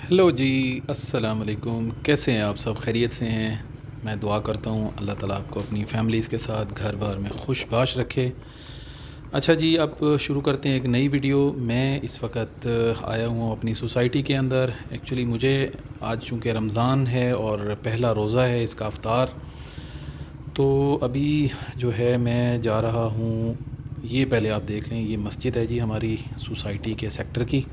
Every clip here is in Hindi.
हेलो जी। अस्सलाम वालेकुम। कैसे हैं आप सब? खैरियत से हैं? मैं दुआ करता हूँ अल्लाह ताला आपको अपनी फैमिलीज़ के साथ घर बार में खुशबाश रखे। अच्छा जी, अब शुरू करते हैं एक नई वीडियो। मैं इस वक्त आया हूँ अपनी सोसाइटी के अंदर। एक्चुअली मुझे आज चूँकि रमज़ान है और पहला रोज़ा है इसका अफ्तार, तो अभी जो है मैं जा रहा हूँ। ये पहले आप देख लें, ये मस्जिद है जी हमारी सोसाइटी के सेक्टर की।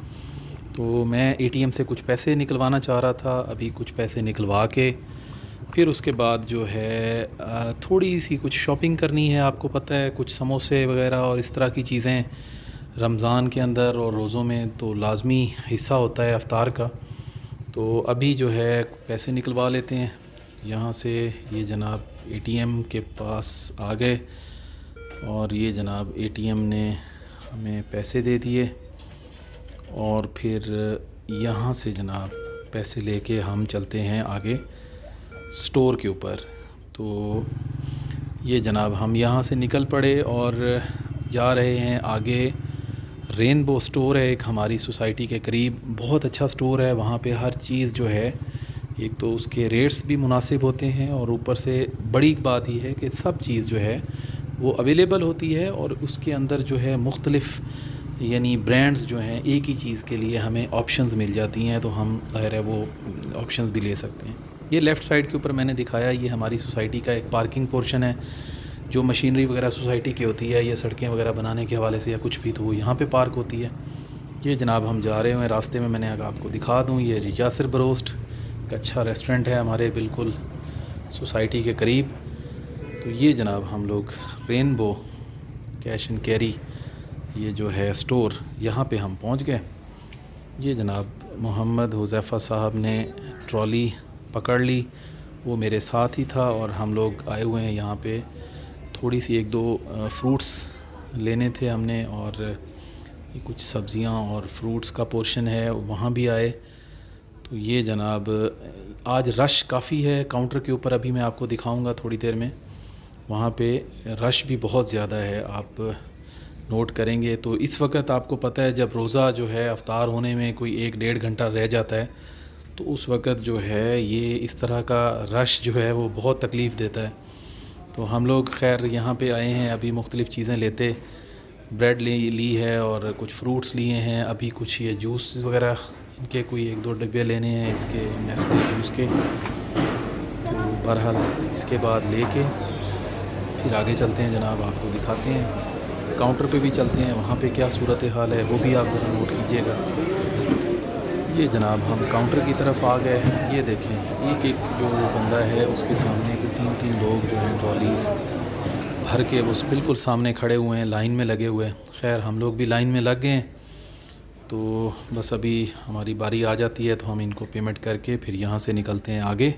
तो मैं एटीएम से कुछ पैसे निकलवाना चाह रहा था। अभी कुछ पैसे निकलवा के फिर उसके बाद जो है थोड़ी सी कुछ शॉपिंग करनी है। आपको पता है, कुछ समोसे वगैरह और इस तरह की चीज़ें रमज़ान के अंदर और रोज़ों में तो लाजमी हिस्सा होता है अफ्तार का। तो अभी जो है पैसे निकलवा लेते हैं यहाँ से। ये जनाब एटीएम के पास आ गए और ये जनाब एटीएम ने हमें पैसे दे दिए और फिर यहाँ से जनाब पैसे लेके हम चलते हैं आगे स्टोर के ऊपर। तो ये जनाब हम यहाँ से निकल पड़े और जा रहे हैं आगे। रेनबो स्टोर है एक हमारी सोसाइटी के करीब, बहुत अच्छा स्टोर है। वहाँ पे हर चीज़ जो है, एक तो उसके रेट्स भी मुनासिब होते हैं और ऊपर से बड़ी बात यह है कि सब चीज़ जो है वो अवेलेबल होती है और उसके अंदर जो है मुख्तलिफ़ यानी ब्रांड्स जो हैं, एक ही चीज़ के लिए हमें ऑप्शंस मिल जाती हैं, तो हम ज़ाहिर है वो ऑप्शंस भी ले सकते हैं। ये लेफ़्ट साइड के ऊपर मैंने दिखाया, ये हमारी सोसाइटी का एक पार्किंग पोर्शन है। जो मशीनरी वगैरह सोसाइटी की होती है या सड़कें वगैरह बनाने के हवाले से या कुछ भी, तो वो यहाँ पे पार्क होती है। ये जनाब हम जा रहे हैं रास्ते में, मैंने अगर आपको दिखा दूँ, ये यासिर बरोस्ट एक अच्छा रेस्टोरेंट है हमारे बिल्कुल सोसाइटी के करीब। तो ये जनाब हम लोग रेनबो कैश एंड कैरी ये जो है स्टोर, यहाँ पे हम पहुँच गए। ये जनाब मोहम्मद हुज़ैफ़ा साहब ने ट्रॉली पकड़ ली, वो मेरे साथ ही था और हम लोग आए हुए हैं यहाँ पे। थोड़ी सी एक दो फ्रूट्स लेने थे हमने और ये कुछ सब्ज़ियाँ और फ्रूट्स का पोर्शन है, वहाँ भी आए। तो ये जनाब आज रश काफ़ी है काउंटर के ऊपर, अभी मैं आपको दिखाऊंगा थोड़ी देर में। वहाँ पे रश भी बहुत ज़्यादा है, आप नोट करेंगे। तो इस वक्त आपको पता है जब रोज़ा जो है अफ्तार होने में कोई 1-1.5 घंटा रह जाता है, तो उस वक़्त जो है ये इस तरह का रश जो है वो बहुत तकलीफ़ देता है। तो हम लोग खैर यहाँ पे आए हैं, अभी मुख्तलिफ़ चीज़ें लेते, ब्रेड ली है और कुछ फ्रूट्स लिए हैं। अभी कुछ ये जूस वगैरह इनके कोई 1-2 डिब्बे लेने हैं इसके नेस्ले जूस के। तो बहरहाल इसके बाद लेके फिर आगे चलते हैं जनाब, आपको दिखाते हैं। काउंटर पे भी चलते हैं, वहाँ पे क्या सूरत हाल है वो भी आप ज़रा नोट कीजिएगा। ये जनाब हम काउंटर की तरफ आ गए। ये देखें, एक एक जो बंदा है उसके सामने के 3-3 लोग जो हैं ट्रॉलीज भर के उस बिल्कुल सामने खड़े हुए हैं, लाइन में लगे हुए हैं। खैर हम लोग भी लाइन में लग गए हैं। तो बस अभी हमारी बारी आ जाती है तो हम इनको पेमेंट करके फिर यहाँ से निकलते हैं आगे।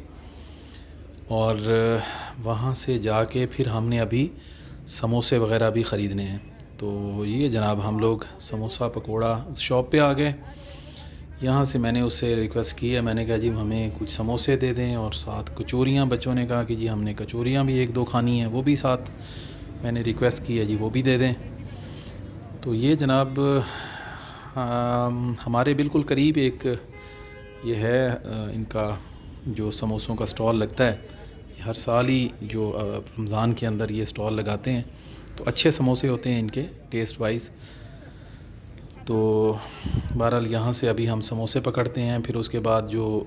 और वहाँ से जाके फिर हमने अभी समोसे वगैरह भी ख़रीदने हैं। तो ये जनाब हम लोग समोसा पकोड़ा शॉप पे आ गए। यहाँ से मैंने उससे रिक्वेस्ट की है, मैंने कहा जी हमें कुछ समोसे दे दें और साथ कचौरियाँ। बच्चों ने कहा कि जी हमने कचौरियाँ भी 1-2 खानी है, वो भी साथ मैंने रिक्वेस्ट की है जी वो भी दे दें। तो ये जनाब हमारे बिल्कुल करीब एक ये है इनका जो समोसों का स्टॉल लगता है। हर साल ही जो रमज़ान के अंदर ये स्टॉल लगाते हैं, तो अच्छे समोसे होते हैं इनके टेस्ट वाइज। तो बहरहाल यहाँ से अभी हम समोसे पकड़ते हैं, फिर उसके बाद जो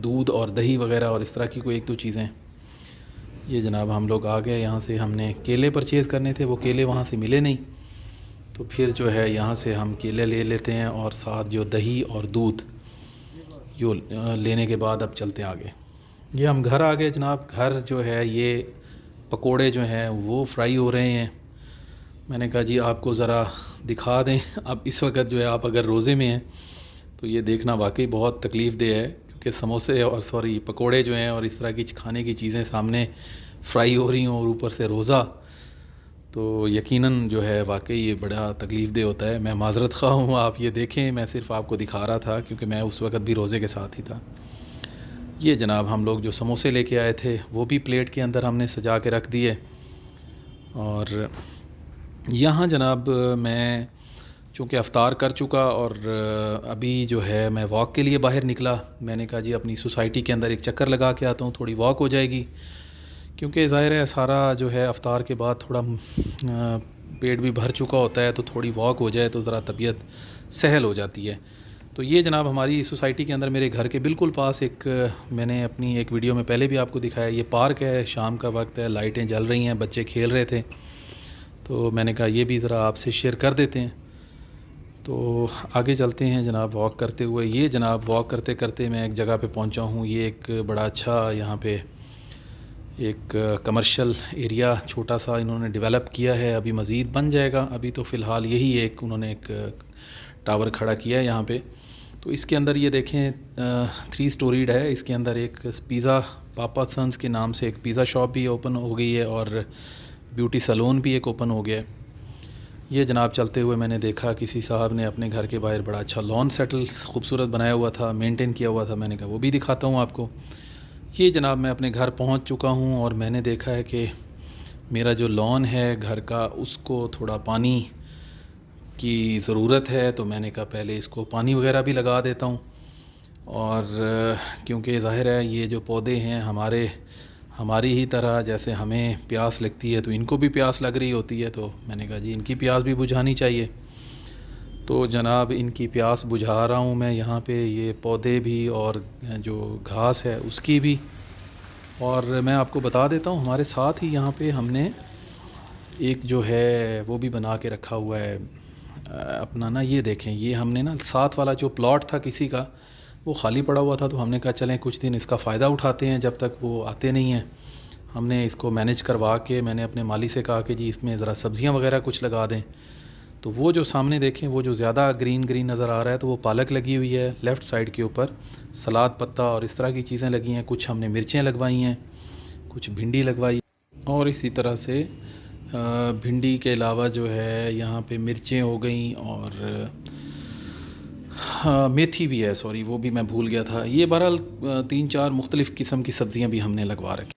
दूध और दही वगैरह और इस तरह की कोई 1-2 चीज़ें। ये जनाब हम लोग आ गए। यहाँ से हमने केले परचेज़ करने थे, वो केले वहाँ से मिले नहीं, तो फिर जो है यहाँ से हम केले ले लेते हैं और साथ जो दही और दूध यो लेने के बाद अब चलते आगे। ये हम घर आ गए जनाब। घर जो है ये पकोड़े जो हैं वो फ्राई हो रहे हैं। मैंने कहा जी आपको ज़रा दिखा दें। अब इस वक्त जो है आप अगर रोज़े में हैं तो ये देखना वाकई बहुत तकलीफ़ दे है, क्योंकि समोसे और सॉरी पकोड़े जो हैं और इस तरह की खाने की चीज़ें सामने फ्राई हो रही हों और ऊपर से रोज़ा, तो यकीनन जो है वाकई ये बड़ा तकलीफ़ दे होता है। मैं माज़रत ख़्वाह हूँ, आप ये देखें, मैं सिर्फ़ आपको दिखा रहा था क्योंकि मैं उस वक़्त भी रोज़े के साथ ही था। ये जनाब हम लोग जो समोसे लेके आए थे वो भी प्लेट के अंदर हमने सजा के रख दिए। और यहाँ जनाब मैं चूँकि अफ्तार कर चुका और अभी जो है मैं वॉक के लिए बाहर निकला। मैंने कहा जी अपनी सोसाइटी के अंदर एक चक्कर लगा के आता हूँ, थोड़ी वॉक हो जाएगी, क्योंकि ज़ाहिर है सारा जो है अफ्तार के बाद थोड़ा पेट भी भर चुका होता है, तो थोड़ी वॉक हो जाए तो ज़रा तबीयत सहल हो जाती है। तो ये जनाब हमारी सोसाइटी के अंदर मेरे घर के बिल्कुल पास एक, मैंने अपनी एक वीडियो में पहले भी आपको दिखाया, ये पार्क है, शाम का वक्त है, लाइटें जल रही हैं, बच्चे खेल रहे थे, तो मैंने कहा ये भी ज़रा आपसे शेयर कर देते हैं। तो आगे चलते हैं जनाब वॉक करते हुए। ये जनाब वॉक करते करते मैं एक जगह पे पहुंचा हूँ। ये एक बड़ा अच्छा यहाँ पे एक कमर्शियल एरिया छोटा सा इन्होंने डेवलप किया है, अभी मज़ीद बन जाएगा। अभी तो फ़िलहाल यही एक उन्होंने एक टावर खड़ा किया है यहाँ पे। तो इसके अंदर ये देखें 3 स्टोरीड है। इसके अंदर एक पिज़्ज़ा पापा सन्स के नाम से एक पिज़्ज़ा शॉप भी ओपन हो गई है और ब्यूटी सैलून भी एक ओपन हो गया है। ये जनाब चलते हुए मैंने देखा किसी साहब ने अपने घर के बाहर बड़ा अच्छा लॉन सेटल खूबसूरत बनाया हुआ था, मेंटेन किया हुआ था। मैंने कहा वो भी दिखाता हूँ आपको। ये जनाब मैं अपने घर पहुँच चुका हूँ और मैंने देखा है कि मेरा जो लॉन है घर का, उसको थोड़ा पानी की ज़रूरत है। तो मैंने कहा पहले इसको पानी वगैरह भी लगा देता हूँ, और क्योंकि ज़ाहिर है ये जो पौधे हैं हमारी ही तरह जैसे हमें प्यास लगती है तो इनको भी प्यास लग रही होती है, तो मैंने कहा जी इनकी प्यास भी बुझानी चाहिए। तो जनाब इनकी प्यास बुझा रहा हूँ मैं यहाँ पे, ये पौधे भी और जो घास है उसकी भी। और मैं आपको बता देता हूँ हमारे साथ ही यहाँ पे हमने एक जो है वो भी बना के रखा हुआ है अपना ना। ये देखें, ये हमने ना साथ वाला जो प्लॉट था किसी का, वो खाली पड़ा हुआ था, तो हमने कहा चलें कुछ दिन इसका फ़ायदा उठाते हैं जब तक वो आते नहीं हैं। हमने इसको मैनेज करवा के मैंने अपने माली से कहा कि जी इसमें ज़रा सब्ज़ियां वगैरह कुछ लगा दें। तो वो जो सामने देखें वो जो ज़्यादा ग्रीन ग्रीन नज़र आ रहा है, तो वो पालक लगी हुई है लेफ़्ट साइड के ऊपर, सलाद पत्ता और इस तरह की चीज़ें लगी हैं। कुछ हमने मिर्चें लगवाई हैं, कुछ भिंडी लगवाई, और इसी तरह से भिंडी के अलावा जो है यहाँ पे मिर्चें हो गई, और हाँ मेथी भी है, सॉरी वो भी मैं भूल गया था। ये बहरहाल 3-4 मुख्तलिफ़ किस्म की सब्ज़ियाँ भी हमने लगवा रखी।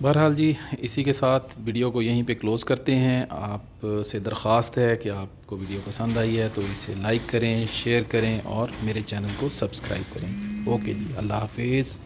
बहरहाल जी इसी के साथ वीडियो को यहीं पे क्लोज़ करते हैं। आपसे दरख्वास्त है कि आपको वीडियो पसंद आई है तो इसे लाइक करें, शेयर करें और मेरे चैनल को सब्सक्राइब करें। ओके जी, अल्लाह हाफिज़।